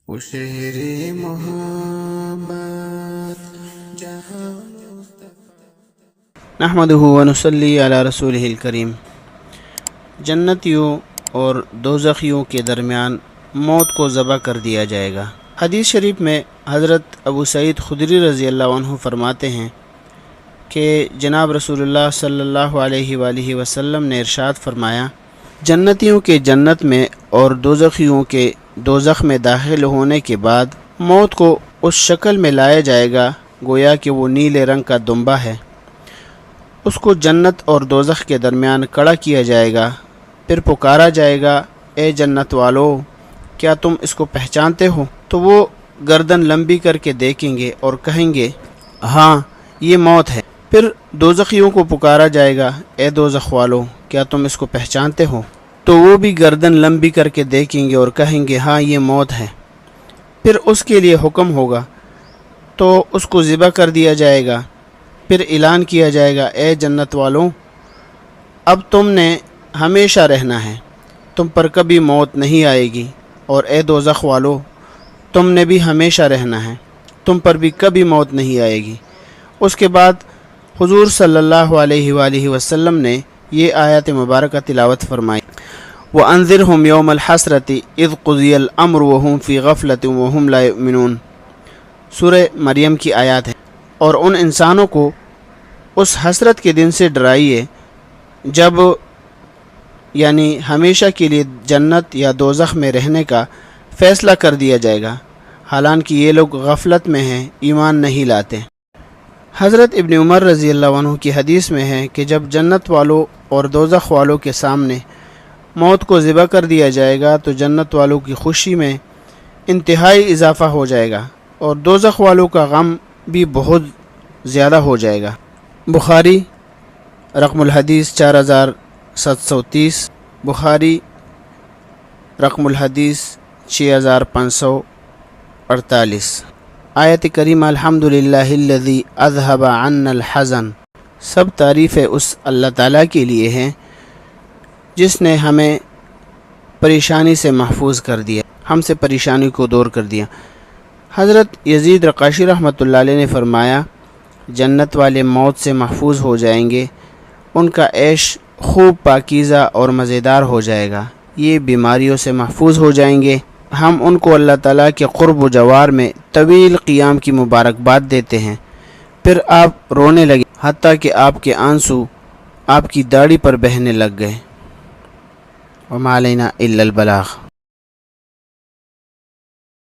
وہ شہر محبت جہاں نحمدہ ونصلی علی رسولہ الکریم۔ جنتیوں اور دوزخیوں کے درمیان موت کو ذبح کر دیا جائے گا۔ حدیث شریف میں حضرت ابو سعید خدری رضی اللہ عنہ فرماتے ہیں کہ جناب رسول اللہ صلی اللہ علیہ وآلہ وسلم نے ارشاد فرمایا، جنتیوں کے جنت میں اور دوزخیوں کے دوزخ میں داخل ہونے کے بعد موت کو اس شکل میں لایا جائے گا گویا کہ وہ نیلے رنگ کا دمبا ہے۔ اس کو جنت اور دوزخ کے درمیان کھڑا کیا جائے گا، پھر پکارا جائے گا، اے جنت والو، کیا تم اس کو پہچانتے ہو؟ تو وہ گردن لمبی کر کے دیکھیں گے اور کہیں گے، ہاں یہ موت ہے۔ پھر دوزخیوں کو پکارا جائے گا، اے دوزخ والو، کیا تم اس کو پہچانتے ہو؟ تو وہ بھی گردن لمبی کر کے دیکھیں گے اور کہیں گے، ہاں یہ موت ہے۔ پھر اس کے لیے حکم ہوگا تو اس کو ذبح کر دیا جائے گا۔ پھر اعلان کیا جائے گا، اے جنت والوں، اب تم نے ہمیشہ رہنا ہے، تم پر کبھی موت نہیں آئے گی، اور اے دوزخ والو، تم نے بھی ہمیشہ رہنا ہے، تم پر بھی کبھی موت نہیں آئے گی۔ اس کے بعد حضور صلی اللہ علیہ وآلہ وسلم نے یہ آیت مبارکہ تلاوت فرمائی، وَأَنذِرْهُمْ يَوْمَ الْحَسْرَةِ إِذْ قُضِيَ الْأَمْرُ وَهُمْ فِي غَفْلَةٍ وَهُمْ لَا يُؤْمِنُونَ۔ سورہ مریم کی آیات ہے۔ اور ان انسانوں کو اس حسرت کے دن سے ڈرائیے جب یعنی ہمیشہ کے لیے جنت یا دوزخ میں رہنے کا فیصلہ کر دیا جائے گا، حالانکہ یہ لوگ غفلت میں ہیں، ایمان نہیں لاتے۔ حضرت ابن عمر رضی اللہ عنہ کی حدیث میں ہے کہ جب جنت والوں اور دوزخ والوں کے سامنے موت کو ذبح کر دیا جائے گا تو جنت والوں کی خوشی میں انتہائی اضافہ ہو جائے گا اور دوزخ والوں کا غم بھی بہت زیادہ ہو جائے گا۔ بخاری رقم الحدیث 4730، بخاری رقم الحدیث 6548۔ آیت کریمہ الحمدللہ الذی اذہب عنا الحزن، سب تعریفیں اس اللہ تعالیٰ کے لیے ہیں جس نے ہمیں پریشانی سے محفوظ کر دیا، ہم سے پریشانی کو دور کر دیا۔ حضرت یزید رقاشی رحمۃ اللہ علیہ نے فرمایا، جنت والے موت سے محفوظ ہو جائیں گے، ان کا عیش خوب پاکیزہ اور مزیدار ہو جائے گا، یہ بیماریوں سے محفوظ ہو جائیں گے۔ ہم ان کو اللہ تعالیٰ کے قرب و جوار میں طویل قیام کی مبارکباد دیتے ہیں، پھر آپ رونے لگے حتیٰ کہ آپ کے آنسو آپ کی داڑھی پر بہنے لگ گئے۔ وما علینا الا البلاغ۔